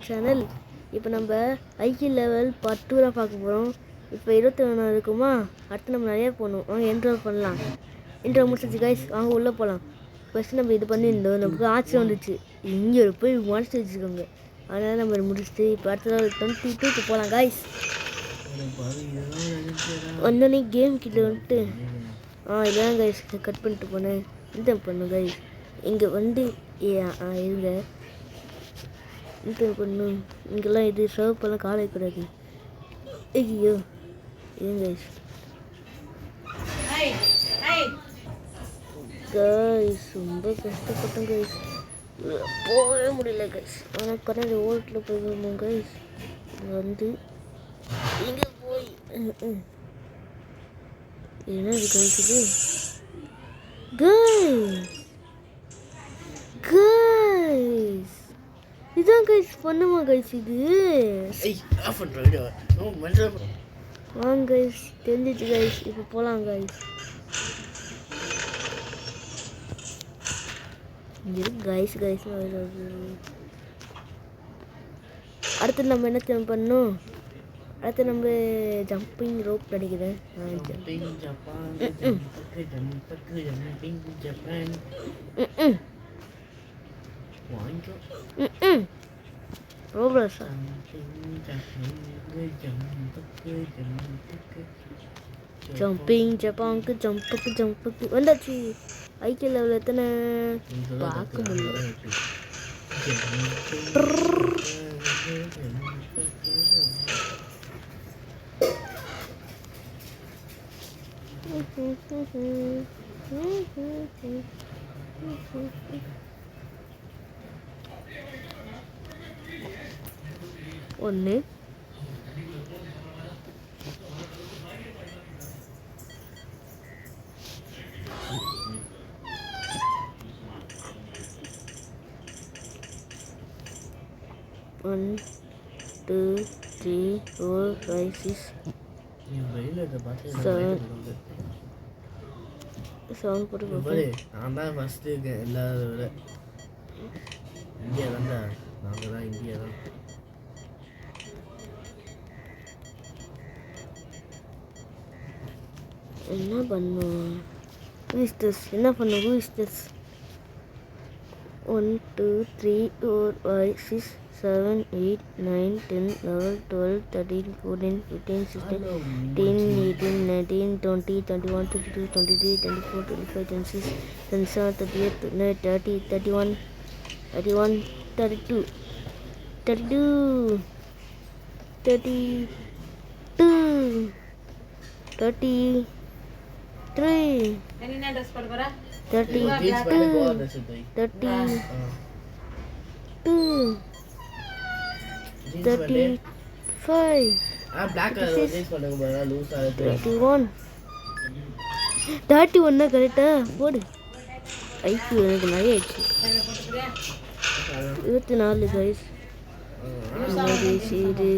Channel. இப்போ நம்ம ஐக்கிய லெவல் பார்ட் 2 பார்க்க போகிறோம். இப்போ 21 இருக்குமா, அடுத்து நம்ம நிறைய போகணும். வாங்க என்ட்ரோல் பண்ணலாம். என்ட்ரோல் முடிச்சிச்சு கைஸ், வாங்க உள்ளே போகலாம். ஃபஸ்ட்டு நம்ம இது பண்ணியிருந்தோம், நமக்கு ஆட்சி வந்துச்சு. இங்கே போய் முடிச்சு வச்சுக்கோங்க. அதனால் நம்ம முடிச்சுட்டு இப்போ அடுத்த லெவல் 22க்கு போகலாம் கைஸ். வந்தோடனே கேம் கிட்ட வந்துட்டு இதான் கைஸ் கட் பண்ணிட்டு போனேன். இந்த பண்ணும் கைஸ் இங்கே வந்து இருங்க இது பண்ணும். இங்கெல்லாம் இது சர்வ் பண்ண கால் வைக்கூடாது. ஐயோ ஏன் கைஸ் கைஸ் ரொம்ப கஷ்டப்பட்டேன் கைஸ், போகவே முடியல கைஸ். ஆனால் கரெக்டாக ஓட்டில் போயிடுவோம் கைஸ். இங்கே வந்து இங்கே போய் என்ன இது கைஸ், இது கைஸ் இதான் கைஸ் பண்ணுமா கைஸ் இது. வாங்க கைஸ், தெரிஞ்சிச்சு கைஸ். இப்போ போகலாம் கைஸ். இங்கே கைஸ் கைஸ் அடுத்து நம்ம என்ன பண்ணணும், அடுத்து நம்ம ஜம்பிங் ரோப் நினைக்கிறேன். ரோப்ளக்ஸா ஜம்பிங் ஜம்புக்கு வந்தாச்சு. ஐக்கிய லெவல் எத்தனை பார்க்க முடியல. ஒன்று ஒன் 2 3 4 5 6 7 போட்டு நான் தான் ஃபஸ்ட்டு இருக்கேன் எல்லாரை விட. இந்தியா தான்டா, நாங்கள் தான் இந்தியா தான். என்ன பண்ணுவோம், என்ன பண்ணுவோம், 1 2 3 4 5 6 7 8 9 10 11 12 13 14 15 16 17 18 19 20 21 22 23 24 25 26 27 28 29 30 31 32 32 33 32 35 31 கரெக்டா போடு. ஐக்கு எனக்கு நிறைய ஆயிடுச்சு. 24 கைஸ். சரி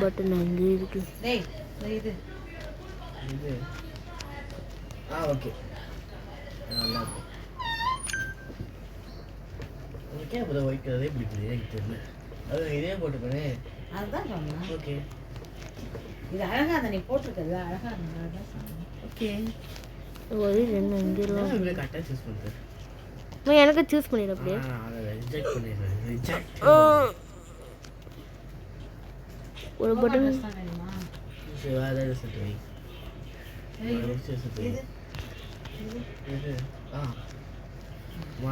பட்டன் அங்கே இருக்கு. ஓகே உனக்கே அப்புறம் ஒயிட் கலரே பிடிக்கலையே எனக்கு தெரியல. அது இதே போட்டுப்பேனே, அதுதான் சொன்னேன். ஓகே இது அழகா தான் நீ போட்டிருக்கிறது, அழகா இருந்தா ஓகே. ஒரு ரெண்டு இங்கெல்லாம் இவ்வளோ கரெக்டாக சூஸ் பண்ணுறேன். எனக்கு சூஸ் பண்ணிடு அப்படியே. அதை ரிஜெக்ட் பண்ணிடுறேன். ரிஜெக்ட் ஒரு பட்டன் சரி வேறு செட் வை.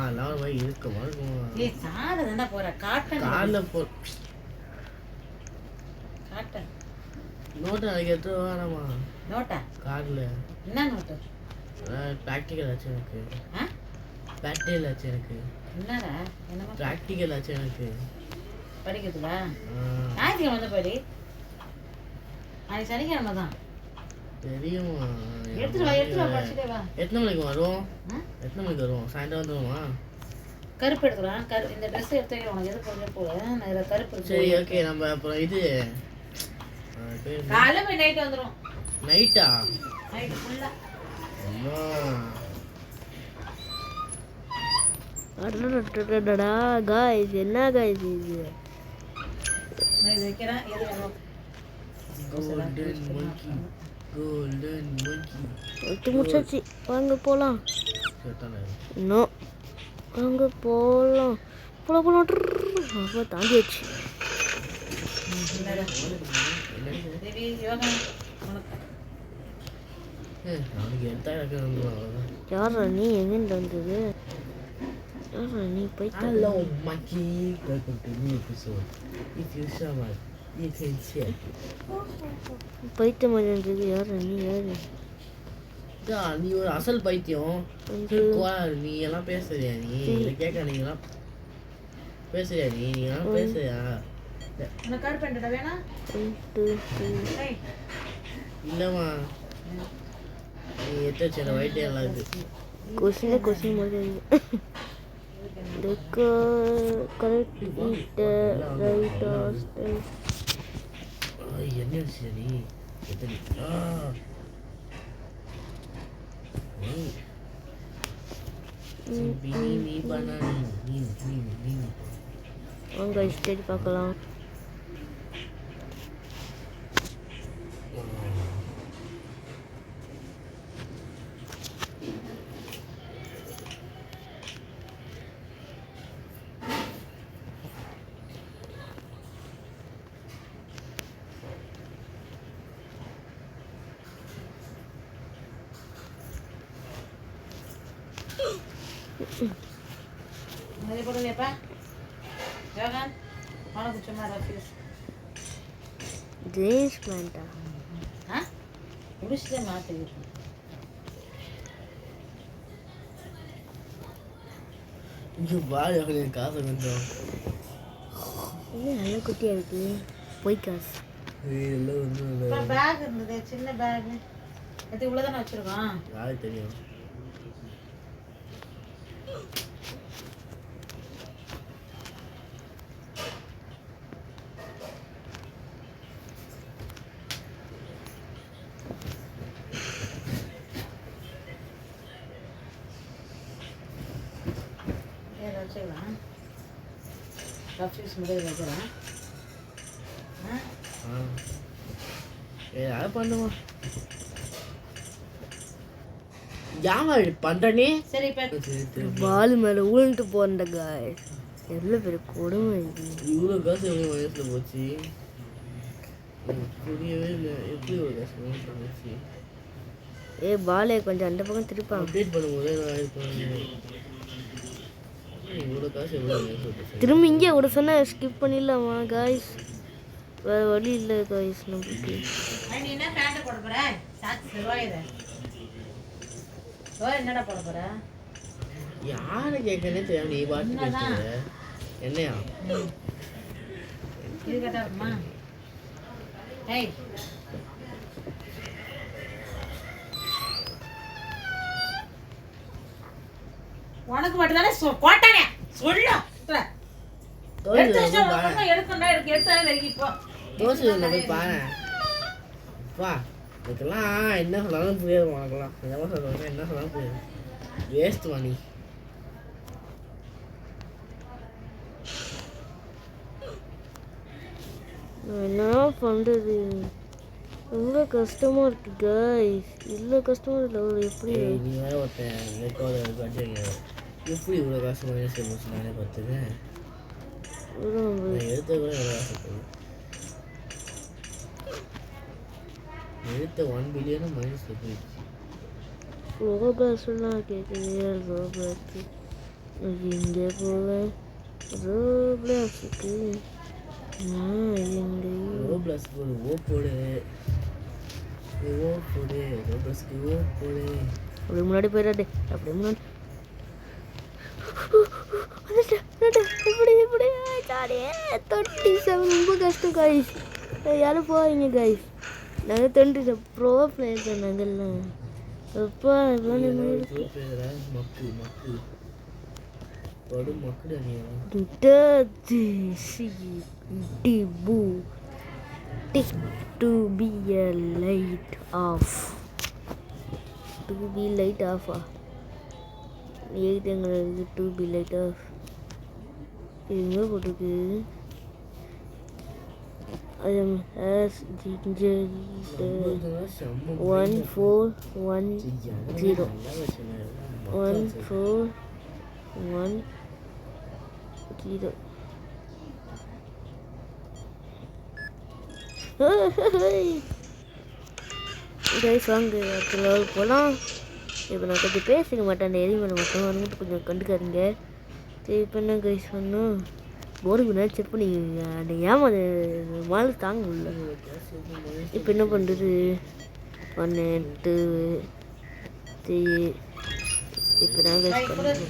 எல்லாம் போய் இருக்குமா நோட்டு அதுக்கு எடுத்து வேணாமா? நோட்டா கார்டில் என்ன நோட்டு? ப்ராக்டிக்கல் ஆச்சு எனக்கு. ப்ராக்டிக்கல் ஆச்சு எனக்கு. என்னடா என்ன ப்ராக்டிக்கல் ஆச்சு எனக்கு படிக்கிறதுக்கா? ஞாயிற்றுக்கிழமை வந்து படி, அது சனிக்கிழமை தான் தெரியும். எடுத்துட்டு வா படிச்சுட்டே வா. எத்தனை மணிக்கு வருவோம்? எத்தனை மணிக்கு வருவோம்? சாயந்தரம் வந்துடுவோமா? கருப்பு எடுத்துக்கலாம். இந்த ட்ரெஸ் எடுத்து உனக்கு எது போடுறே போல. நான் இதில் கருப்பு. சரி ஓகே, நம்ம அப்புறம் இது காலையில் போய் நைட்டு வந்துடும். நைட்டா? நைட்டு ஃபுல்லாக. அடடடடடா காய்ஸ், என்ன காய்ஸ் இது? கோல்டன் மங்கி எட்டு முடிச்சாச்சு, வாங்க போகலாம். இன்னும் வாங்க போகலாம் போகலாம் போகலாம். அப்போ தாண்டியாச்சு. யாரா நீ, எங்கேருந்து வந்தது? யாரா நீ? போயிட்டு Hello, monkey. Welcome to new episode. If you shower, you can share. போயிட்ட மாதிரி இருந்தது. யாரா நீ? யாரு? நீ ஒரு அசல் பைத்தியம். நீ எல்லாம் பேசுறியா? நீ இதை கேட்க நீ எல்லாம் பேசுறியா? நீ எல்லாம் பேசுறியா? இல்லம்மா, நீ எத்தாச்சு வயிட்டே எல்லாம் இருக்கு. கொஸ்டின் மாதிரி the correct right என்ன விஷயம் நீ எத்தனை நீ பண்ண நீ வாங்க ஸ்டேட் பார்க்கலாம். ஜேம்ஸ் பிளான்டா முடிச்சுட்டு இங்கே பாரு, அவங்களுக்கு காசு கொஞ்சம் நல்ல குட்டியா இருக்கு. போய் காசு எல்லாம் வந்து பேக் இருந்தது, சின்ன பேக். அது இவ்வளோதானே வச்சிருக்கோம். யாருக்கு தெரியும்? வச்சுக்கலாம். ரஃப்யூஸ் முடிவு வைக்கிறேன். ஏதாவது பண்ணுமா? யாமா பண்றனே? சரி, இப்போ பால் மேலே உழுந்துட்டு போன காய். எவ்வளோ பெரிய கொடுமை இது. இவ்வளோ காசு எவ்வளோ வயசுல போச்சு? புரியவே இல்லை. எப்படி இவ்வளோ காசு போச்சு? பாலே கொஞ்சம் அந்த பக்கம் திருப்பாங்க. அப்டேட் பண்ணும்போதே இவ்வளோ காசு எவ்வளோ வயசுல போச்சு? திரும்ப இங்கே ஒரு சொன்ன ஸ்கிப் பண்ணிடலாமா காய்ஸ்? வேறு வழி இல்லை காய்ஸ் நம்மளுக்கு. நீ என்ன பேண்ட் போட போற? சாக்ஸ் ரோயது ரோய் என்னடா போட போற? யாரை கேட்கனே தெரியாம நீ பாட்டு பேசுற. என்னையா இது கேட்டா இருக்குமா? ஏய், உனக்கு மட்டும் தானே கோட்டானே சொல்லு. தோசை போய் பாரு. வா, இதுக்கெல்லாம் என்ன சொன்னாலும் புரியாது. உனக்கெல்லாம் என்ன சொல்லுவாங்க, என்ன சொன்னாலும் புரியாது. Waste money. என்ன பண்ணுறது? ரொம்ப கஷ்டமாக இருக்கு காய்ஸ். இவ்வளோ கஷ்டமாக இல்லை. எப்படி நீ வேற ஒருத்தன் ரெக்கார்டு காட்டுறீங்க. எப்படி இவ்வளோ காசு மைனஸ் போச்சு? நானே பார்த்துக்கேன். எடுத்த கூட எவ்வளோ காசு போகுது? எடுத்த 1 பில்லியனும் மைனஸில் போயிடுச்சு. ரோபாஸ்லாம் கேட்குது. ரோபாஸ் இங்கே போவேன். ரோபாஸுக்கு ரோப்ளஸ் போடு, ஓ போடு, ஓ போடு, ரோப்ளஸ்க்கு ஓ போடு. அப்படி முன்னாடி போயிடாது. அப்படியே முன்னாடி இப்படி ஜாலியே. 27 ரொம்ப கஷ்டம் காய்ஸ். யாரும் போவீங்க காய்ஸ். நாங்கள் 27 ப்ரோ பிளேயர் தான் நாங்கள்லாம். அப்பா மக்கு மக்கு படு மக்குடா நீ. to be a light off. To be light off. எங்களுக்கு டு பி லைட் ஆஃப் எங்கே போட்டிருக்கு I am as ginger 1410 1410 guys வாங்க அடுத்த லெவல் போகலாம். இப்போ நான் கொஞ்சம் பேசிக்க மாட்டேன், அந்த எலிமெண்ட் மட்டும் அது மட்டும் கொஞ்சம் கண்டுக்காதீங்க. சரி இப்போ என்ன கைஸ் பண்ணணும், போருக்கு முன்னாடி செக் பண்ணி அந்த ஏமாது மாலை தாங்க முடியல. இப்போ என்ன பண்ணுறது, 1 2 3 இப்போ தான் கைஸ் பண்ணுறேன்.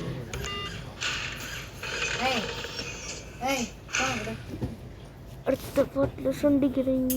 அடுத்த பாட்டில் சந்திக்கிறேன்.